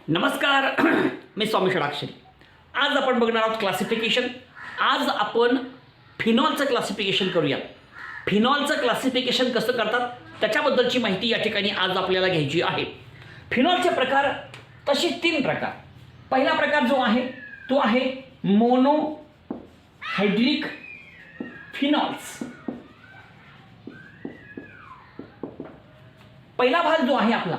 नमस्कार. मी स्वामी षडाक्षरी. आज आपण बघणार आहोत क्लासिफिकेशन. आज आपण फिनॉलचं क्लासिफिकेशन करूया. फिनॉलचं क्लासिफिकेशन कसं करतात त्याच्याबद्दलची माहिती या ठिकाणी आज आपल्याला घ्यायची आहे. फिनॉलचे प्रकार तसे 3 प्रकार. पहिला प्रकार जो आहे तो आहे मोनोहायड्रिक फिनॉल्स. पहिला भाग जो आहे आपला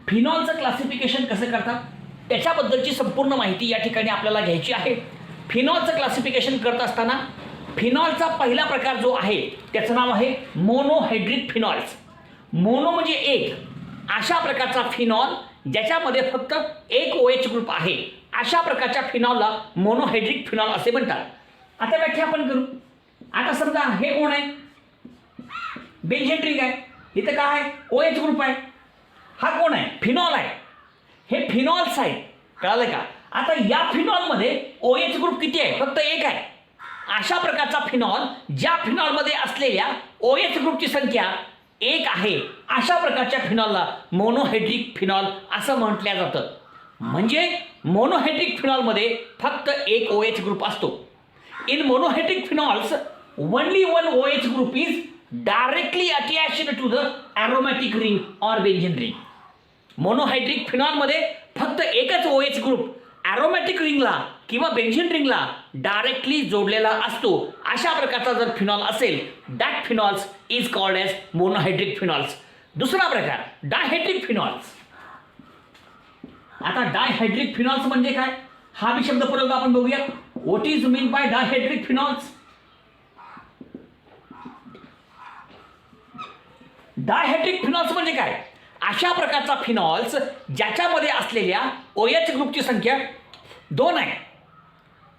फिनॉलचं क्लासिफिकेशन कसं करतात त्याच्याबद्दलची संपूर्ण माहिती या ठिकाणी आपल्याला घ्यायची आहे. फिनॉलचं क्लासिफिकेशन करत असताना फिनॉलचा पहिला प्रकार जो आहे त्याचं नाव आहे मोनोहायड्रिक फिनॉल्स. मोनो म्हणजे एक, अशा प्रकारचा फिनॉल ज्याच्यामध्ये फक्त एक OH ग्रुप आहे अशा प्रकारच्या फिनॉलला मोनोहायड्रिक फिनॉल असे म्हणतात. आता व्याख्या आपण करू. आता समजा हे कोण आहे? बेंझिन रिंग आहे. इथं काय आहे? OH ग्रुप आहे. हा कोण आहे? फिनॉल आहे. हे फिनॉल्स आहे. कळालं का? आता या फिनॉलमध्ये OH ग्रुप किती आहे? फक्त एक आहे. अशा प्रकारचा फिनॉल ज्या फिनॉलमध्ये असलेल्या OH ग्रुपची संख्या एक आहे अशा प्रकारच्या फिनॉलला मोनोहायड्रिक फिनॉल असं म्हटलं जातं. म्हणजे मोनोहायड्रिक फिनॉलमध्ये फक्त एक OH ग्रुप असतो. In monohydric phenols only one OH group is directly attached to the aromatic ring or benzene ring. Monohydric फिनॉलमध्ये फक्त एकच OH ग्रुप ॲरोमॅटिक रिंगला किंवा बेंझिन रिंगला डायरेक्टली जोडलेला असतो. अशा प्रकारचा जर फिनॉल असेल that phenols is called as monohydric phenols. दुसरा प्रकार डायहायड्रिक फिनॉल्स. आता डायहायड्रिक फिनॉल्स म्हणजे काय हा बी शब्द प्रयोग आपण बघूया. What is mean by dihydric phenols? Dihydric phenols म्हणजे काय? अशा प्रकारचा फिनॉल्स ज्याच्यामध्ये असलेल्या OH ग्रुपची संख्या 2 आहे.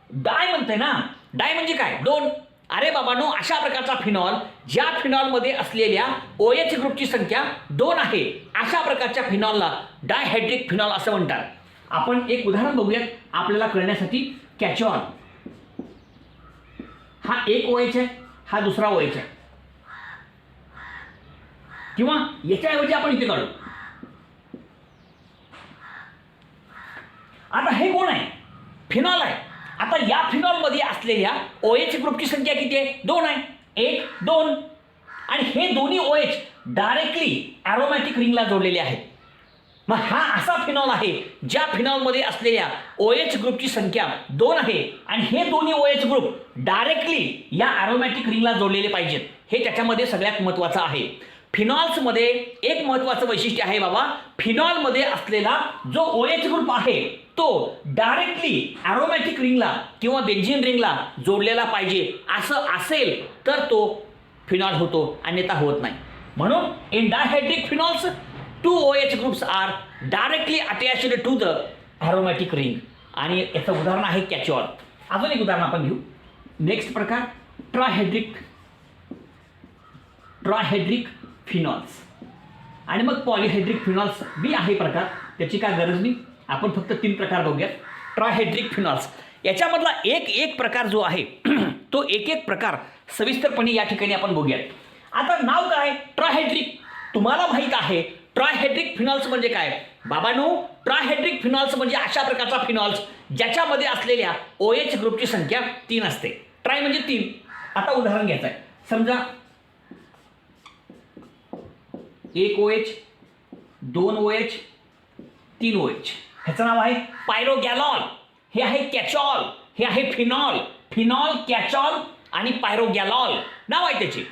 डाय म्हणते ना, डाय म्हणजे काय? 2. अरे बाबांनो, अशा प्रकारचा फिनॉल ज्या फिनॉलमध्ये असलेल्या OH ग्रुपची संख्या 2 आहे अशा प्रकारच्या फिनॉलला डायहायड्रिक फिनॉल असं म्हणतात. आपण एक उदाहरण बघूयात आपल्याला कळण्यासाठी. कॅचॉल हा एक OH आहे, हा दुसरा OH आहे. किंवा याच्याऐवजी आपण इथे काढू. आता हे कोण आहे? फिनॉल आहे. आता या फिनॉलमध्ये असलेल्या OH ग्रुपची संख्या किती आहे? 2 आहे. 1, 2. आणि हे दोन्ही OH डायरेक्टली ॲरोमॅटिक रिंगला जोडलेले आहेत. मग हा असा फिनॉल आहे ज्या फिनॉलमध्ये असलेल्या OH ग्रुपची संख्या 2 आहे आणि हे दोन्ही OH ग्रुप डायरेक्टली या ॲरोमॅटिक रिंगला जोडलेले पाहिजेत. हे त्याच्यामध्ये सगळ्यात महत्त्वाचं आहे. फिनॉल्समध्ये एक महत्त्वाचं वैशिष्ट्य आहे बाबा, फिनॉलमध्ये असलेला जो OH ग्रुप आहे तो डायरेक्टली ॲरोमॅटिक रिंगला किंवा बेंझिन रिंगला जोडलेला पाहिजे. असं असेल तर तो फिनॉल होतो, अन्यथा होत नाही. म्हणून in dihydric phenols 2 OH groups are directly attached to the aromatic ring. आणि याचं उदाहरण आहे कॅचॉल. अजून एक उदाहरण आपण घेऊ. नेक्स्ट प्रकार ट्रायहायड्रिक फिनॉल्स. आणि मग पॉलिहायड्रिक फिनॉल्स बी आहे प्रकार. त्याची काय गरज नाही. आपण फक्त 3 प्रकार बघूयात. ट्रायहायड्रिक फिनॉल्स याच्यामधला एक प्रकार जो आहे तो एक प्रकार सविस्तरपणे या ठिकाणी आपण बघूयात. आता नाव काय? ट्रायहायड्रिक. तुम्हाला माहीत आहे ट्रायहायड्रिक फिनॉल्स म्हणजे काय? बाबांनो, ट्रायहायड्रिक फिनॉल्स म्हणजे अशा प्रकारचा फिनॉल्स ज्याच्यामध्ये असलेल्या OH ग्रुपची संख्या 3 असते. ट्राय म्हणजे 3. आता उदाहरण घ्यायचं आहे. समजा 1 OH, 2 OH, 3 OH. ह्याचं नाव आहे पायरोगॅलॉल. हे आहे कॅचॉल. हे आहे फिनॉल. फिनॉल, कॅचॉल आणि पायरोगॅलॉल नाव आहे त्याची.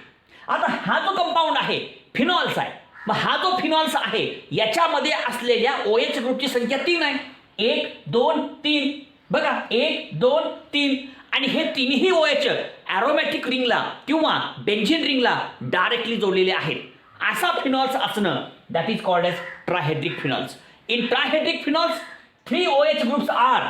आता हा जो कंपाऊंड आहे फिनॉल्स आहे. मग हा जो फिनॉल्स आहे याच्यामध्ये असलेल्या OH ग्रुपची संख्या 3 आहे. 1, 2, 3. बघा 1, 2, 3. आणि हे तिन्ही OH ॲरोमॅटिक रिंगला किंवा बेंझिन रिंगला डायरेक्टली जोडलेले आहेत. असा फिनॉल्स असणं that is called as trihydric phenols. In trihydric phenols 3 OH groups are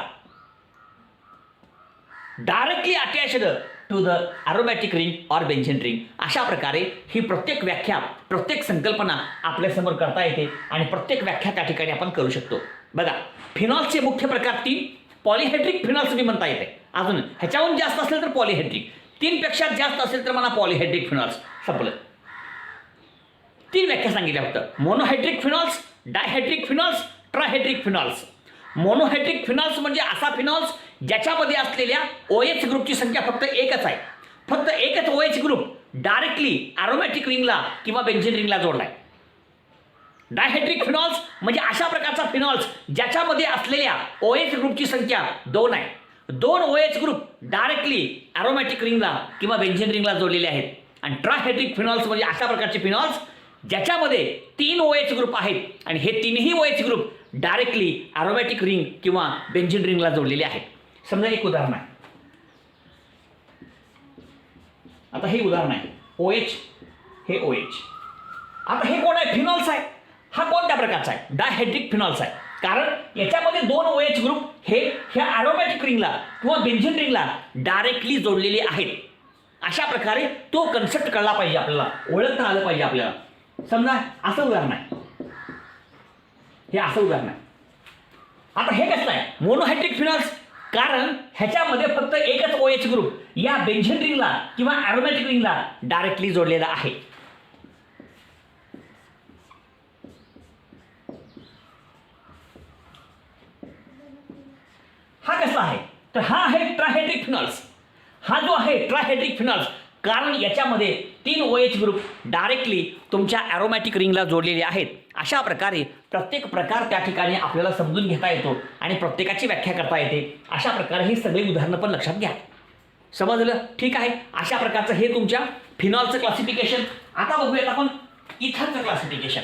directly attached to the aromatic ring or benzene ring. अशा प्रकारे ही प्रत्येक व्याख्या, प्रत्येक संकल्पना आपल्यासमोर करता येते आणि प्रत्येक व्याख्या त्या ठिकाणी आपण करू शकतो. बघा, फिनॉल्सचे मुख्य प्रकार 3. पॉलिहायड्रिक फिनॉल्स बी म्हणता येते. अजून ह्याच्याहून जास्त असेल तर पॉलिहायड्रिक, 3 पेक्षा जास्त असेल तर मला पॉलिहायड्रिक फिनॉल्स. संपलं. 3 व्याख्या सांगितल्या फक्त. Monohydric phenols, dihydric phenols, ट्रायहायड्रिक phenols. Monohydric phenols म्हणजे असा फिनॉल्स ज्याच्यामध्ये असलेल्या OH ग्रुपची संख्या फक्त एकच आहे. फक्त एकच OH ग्रुप डायरेक्टली अरोमॅटिक रिंगला किंवा बेन्झीन रिंगला जोडलाय. डायहायड्रिक फिनॉल्स म्हणजे अशा प्रकारचा फिनॉल्स ज्याच्यामध्ये असलेल्या OH ग्रुपची संख्या 2 आहे. 2 OH ग्रुप डायरेक्टली अरोमॅटिक रिंगला किंवा बेन्झीन रिंगला जोडलेले आहेत. आणि ट्रायहायड्रिक फिनॉल्स म्हणजे अशा प्रकारचे फिनॉल्स ज्याच्यामध्ये 3 OH ग्रुप आहेत आणि हे तीनही OH group directly aromatic ring किंवा बेन्झीन रिंगला जोडलेले आहेत. समजा एक उदाहरण आहे. आता हे उदाहरण आहे OH, हे OH. आता हे कोण आहे? फिनॉल्स आहे. हा कोणत्या प्रकारचा आहे? डायहायड्रिक फिनॉल्स आहे. कारण याच्यामध्ये 2 OH ग्रुप हे ह्या अरोमॅटिक रिंगला किंवा बेन्झीन रिंगला डायरेक्टली जोडलेले आहेत. अशा प्रकारे तो कन्सेप्ट कळला पाहिजे आपल्याला, ओळखता आलं पाहिजे आपल्याला. समजा असं उदाहरण आहे, हे असं उदाहरण आहे. आता हे कसं आहे? मोनोहायड्रिक फिनॉल्स, कारण ह्याच्यामध्ये फक्त एकच OH ग्रुप या बेन्झीन रिंगला किंवा अरोमॅटिक रिंगला डायरेक्टली जोडलेला आहे. हा कसा आहे? तर हा आहे ट्रायहायड्रिक फिनॉल्स. हा जो आहे ट्रायहायड्रिक फिनॉल्स, कारण याच्यामध्ये 3 OH ग्रुप डायरेक्टली तुमच्या अरोमॅटिक रिंगला जोडलेले आहेत. अशा प्रकारे प्रत्येक प्रकार त्या ठिकाणी आपल्याला समजून घेता येतो आणि प्रत्येकाची व्याख्या करता येते. अशा प्रकारे ही सगळी उदाहरणं पण लक्षात घ्या. समजलं? ठीक आहे. अशा प्रकारचं हे तुमच्या फिनॉलचं क्लासिफिकेशन. आता बघूयात आपण इथरचं क्लासिफिकेशन.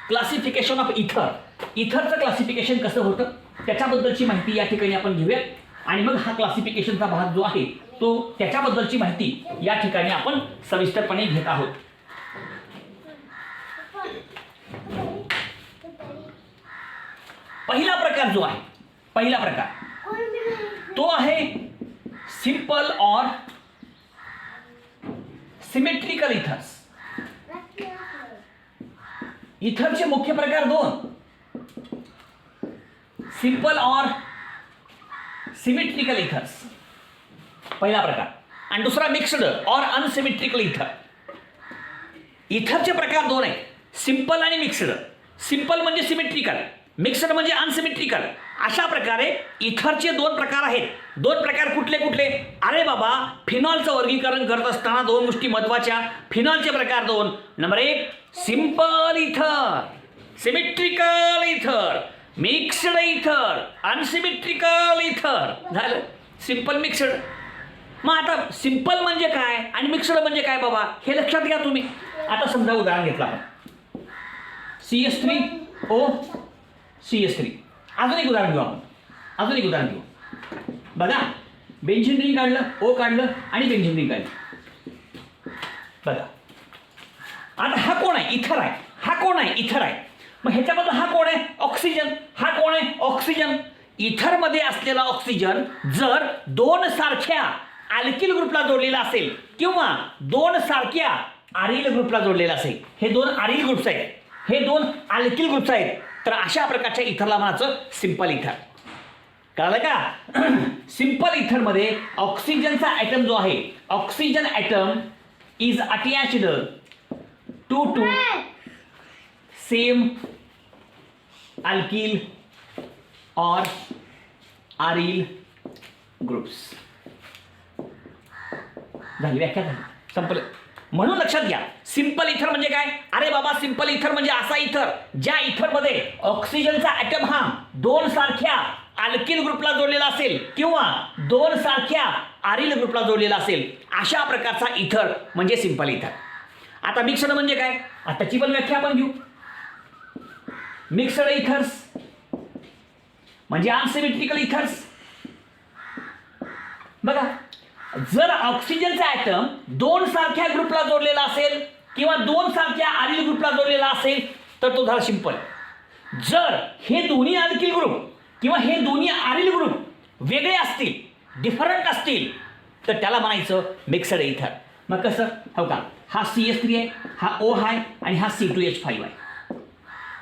क्लासिफिकेशन ऑफ इथर. इथरचं क्लासिफिकेशन कसं होतं त्याच्याबद्दलची माहिती या ठिकाणी आपण घेऊया आणि मग हा क्लासिफिकेशनचा भाग जो आहे तो त्याच्याबद्दलची माहिती या ठिकाणी आपण सविस्तरपणे घेत आहोत. पहिला प्रकार जो आहे, पहिला प्रकार तो आहे सिंपल और सिमेट्रिकल इथर्स. इथरचे मुख्य प्रकार 2, सिंपल और सिमेट्रिकल इथर्स पहिला प्रकार, आणि दुसरा मिक्स्ड और अनसिमेट्रिकल इथर. इथरचे प्रकार 2 आहेत, सिंपल आणि मिक्स्ड. सिंपल म्हणजे सिमेट्रिकल, मिक्स्ड म्हणजे अनसिमेट्रिकल. अशा प्रकारे इथरचे 2 प्रकार आहेत. 2 प्रकार कुठले कुठले? अरे बाबा, फिनॉलचं वर्गीकरण करत असताना 2 गोष्टी महत्त्वाच्या. फिनॉलचे प्रकार 2. नंबर 1 सिंपल इथर, सिमेट्रिकल इथर, मिक्स्ड इथर, अनसिमेट्रिकल इथर. झालं सिंपल मिक्स्ड. मग आता सिंपल म्हणजे काय आणि मिक्स्ड म्हणजे काय बाबा, हे लक्षात घ्या तुम्ही. आता समजा उदाहरण घेतलं आपण CH3O CH3. अजून एक उदाहरण घेऊ आपण, अजून एक उदाहरण घेऊ. बघा, बेन्झीन रिंग काढलं, O काढलं आणि बेन्झीन रिंग काढलं. बघा आता हा कोण आहे? इथर आहे. हा कोण आहे? इथर आहे. मग ह्याच्याबद्दल हा कोण आहे? ऑक्सिजन. हा कोण आहे? ऑक्सिजन. इथरमध्ये असलेला ऑक्सिजन जर 2 सारख्या अल्किल ग्रुपला जोडलेला असेल किंवा 2 सारख्या आरिल ग्रुपला जोडलेला असेल, हे 2 आरिल ग्रुप्स आहेत, हे 2 अल्किल ग्रुप्स आहेत, तर अशा प्रकारच्या इथरला म्हणायचं सिंपल इथर. कळलं का? सिंपल इथरमध्ये ऑक्सिजनचा ॲटम जो आहे, oxygen atom is attached to same alkyl or aryl groups. झाली व्याख्या, झाली, संपलं. म्हणून लक्षात घ्या, सिंपल इथर म्हणजे काय? अरे बाबा, सिंपल इथर म्हणजे असा इथर ज्या इथरमध्ये ऑक्सिजनचा ॲटम हा 2 सारख्या अल्किल ग्रुपला जोडलेला असेल किंवा 2 सारख्या आरिल ग्रुपला जोडलेला असेल, अशा प्रकारचा इथर म्हणजे सिंपल इथर. आता मिक्स्ड म्हणजे काय? त्याची पण व्याख्या आपण घेऊ. मिक्स्ड इथर्स म्हणजे अनसिमेट्रिकल इथर्स. बघा, जर ऑक्सिजनचा ॲटम 2 सारख्या ग्रुपला जोडलेला असेल किंवा 2 सारख्या आरिल ग्रुपला जोडलेला असेल तर तो झाला सिंपल. जर हे दोन्ही अल्किल ग्रुप किंवा हे दोन्ही आरिल ग्रुप वेगळे असतील, डिफरंट असतील, तर त्याला म्हणायचं मिक्स्ड इथर. मग कसं? हो का, हा CH3 आहे, हा O आहे आणि हा C2H5 आहे.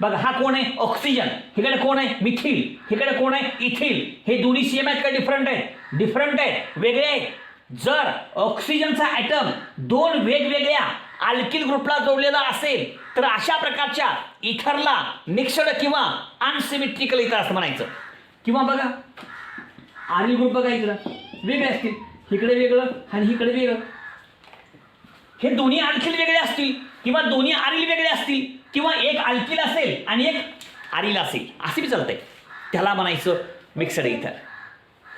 बघा, हा कोण आहे? ऑक्सिजन. हिकडे कोण आहे? मिथिल. हिकडे कोण आहे? इथिल. हे दोन्ही सेम आहेत का डिफरंट आहेत? डिफरंट आहेत, वेगळे आहेत. जर ऑक्सिजनचा ॲटम 2 वेगवेगळ्या अल्किल ग्रुपला जोडलेला असेल तर अशा प्रकारच्या इथरला मिक्स्ड किंवा अनसिमेट्रिकल इथर असं म्हणायचं. किंवा बघा आरिल ग्रुप बघा इकडं वेगळे असतील, इकडे वेगळं आणि इकडे वेगळं. हे दोन्ही अल्किल वेगळे असतील किंवा दोन्ही आरिल वेगळे असतील किंवा एक अल्किल असेल आणि एक आरिल असेल, असे बी चालतंय. त्याला म्हणायचं मिक्सड इथर.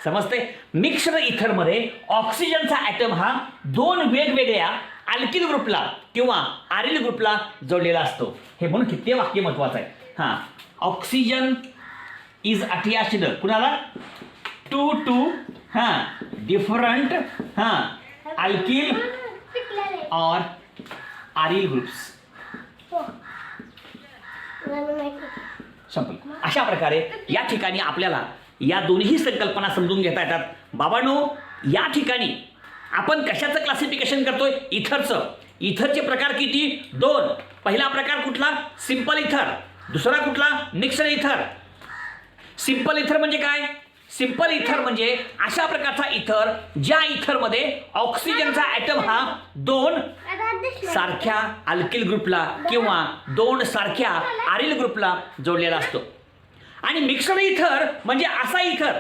समजतंय? मिक्सड इथरमध्ये ऑक्सिजनचा ॲटम हा दोन वेगवेगळ्या अल्किल ग्रुपला किंवा आरिल ग्रुपला जोडलेला असतो. हे म्हणून किती वाक्य महत्वाचं आहे. हां, ऑक्सिजन इज अटॅच्ड कुणाला? To different alkyl or aryl groups. संपलं. अशा प्रकारे या ठिकाणी आपल्याला या दोन्ही संकल्पना समजून घेता येतात. बाबांनो, या ठिकाणी आपण कशाचं क्लासिफिकेशन करतोय? इथरचं. इथरचे प्रकार किती? 2. पहिला प्रकार कुठला? सिंपल इथर. दुसरा कुठला? मिक्सड इथर. सिंपल इथर म्हणजे काय? सिंपल इथर म्हणजे अशा प्रकारचा इथर ज्या इथरमध्ये ऑक्सिजनचा ॲटम हा 2 सारख्या अल्किल ग्रुपला किंवा 2 सारख्या आरिल ग्रुपला जोडलेला असतो. आणि मिक्सड इथर म्हणजे असा इथर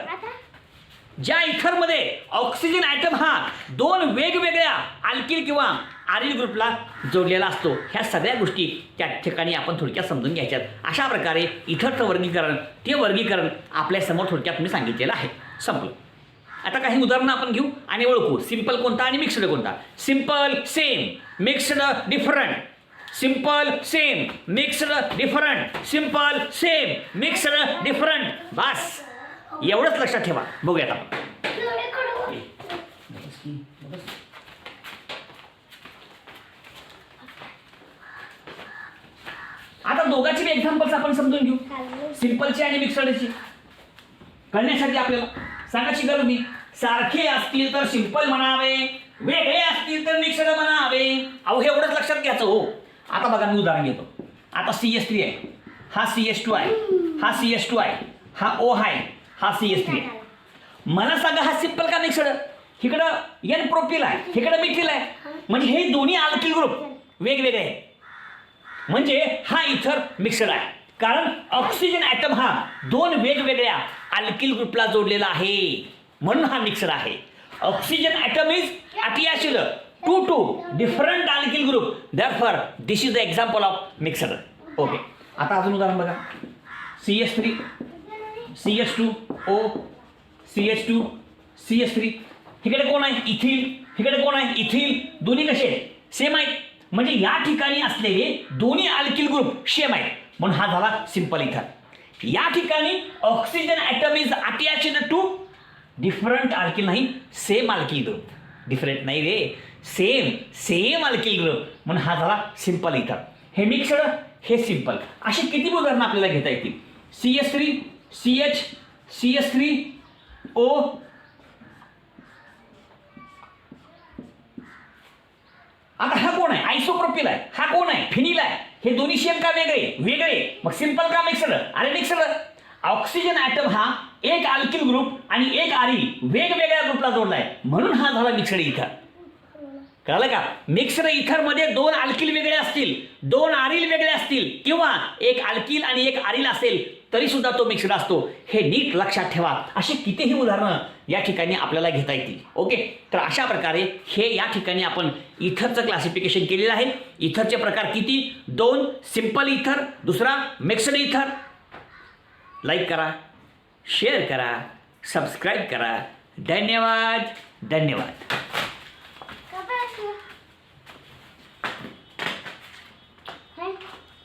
ज्या इथरमध्ये ऑक्सिजन ॲटम हा 2 वेगवेगळ्या अल्किल किंवा आरिल ग्रुपला जोडलेला असतो. ह्या सगळ्या गोष्टी त्या ठिकाणी आपण थोडक्यात समजून घ्यायच्यात. अशा प्रकारे इथरचं वर्गीकरण, ते वर्गीकरण आपल्यासमोर थोडक्यात मी सांगितलेलं आहे. संपलं. आता काही उदाहरणं आपण घेऊ आणि ओळखू सिंपल कोणता आणि मिक्सड कोणता. Simple same, mixed different. Simple same, mixed different. Simple same, mixed different. बस एवढंच लक्षात ठेवा. बघूयात आपण. आता दोघांची एक्झाम्पल्स आपण समजून घेऊ, सिंपलची आणि मिक्सडची. कळण्यासाठी आपल्याला सांगायची गरज नाही. सारखे असतील तर सिंपल म्हणावे, वेगळे असतील तर मिक्सड म्हणावे. अहो हे एवढंच लक्षात घ्यायचं हो. आता बघा मी उदाहरण घेतो. आता CH3 आहे, हा CH2 आहे, हा CH2 आहे, हा O आहे, हा CH3 आहे. मला सांगा हा सिंपल का मिक्सड? इकडं N प्रोपिल आहे, इकडं मिथिल आहे. म्हणजे हे दोन्ही अल्किल ग्रुप वेगवेगळे आहे. म्हणजे हा इथर मिक्सड आहे. कारण ऑक्सिजन ॲटम हा 2 वेगवेगळ्या अल्किल ग्रुपला जोडलेला आहे, म्हणून हा मिक्सड आहे. Oxygen atom is attached to different alkyl group, therefore this is the example of mixed. Okay. आता अजून उदाहरण बघा. CH3, CH2, O, CH2, CH3. इकडे कोण आहे? इथिल. इकडे कोण आहे? इथिल. दोन्ही कसे आहेत? सेम आहेत. म्हणजे या ठिकाणी असलेले दोन्ही अल्किल ग्रुप सेम आहेत, म्हणून हा झाला सिंपल इथर. या ठिकाणी oxygen atom is attached to different alkyl, नाही सेम अल्किल ग्रुप. डिफरंट नाही रे, सेम अल्किल ग्रुप, म्हणून हा झाला सिंपल इथर. हे मिक्सड, हे सिंपल. अशी किती उदाहरणं आपल्याला घेता येतील? CH3, CH, CH3, O. आता हा कोण आहे? आयसोप्रोपिल आहे. हा कोण आहे? फिनिल आहे. हे दोन्ही सेम का वेगळे? वेगळे. मग सिंपल का मिक्सड? अरे मिक्सड. ऑक्सिजन ॲटम हा एक अल्किल ग्रुप आणि एक आरिल वेगवेगळ्या ग्रुपला जोडलाय, म्हणून हा झाला मिक्सड इथर. कळलं का? मिक्सड इथरमध्ये 2 अल्किल वेगळे असतील, 2 आरिल वेगळे असतील किंवा एक अल्किल आणि एक आरिल असेल तरी सुद्धा तो मिक्सड असतो. हे नीट लक्षात ठेवा. अशी कितीही उदाहरणं या ठिकाणी आपल्याला घेता येतील. ओके. तर अशा प्रकारे हे या ठिकाणी आपण इथरचं क्लासिफिकेशन केलेलं आहे. इथरचे प्रकार किती? 2. सिंपल इथर, दुसरा मिक्सड इथर. लाईक करा, शेअर करा, सबस्क्राईब करा. धन्यवाद.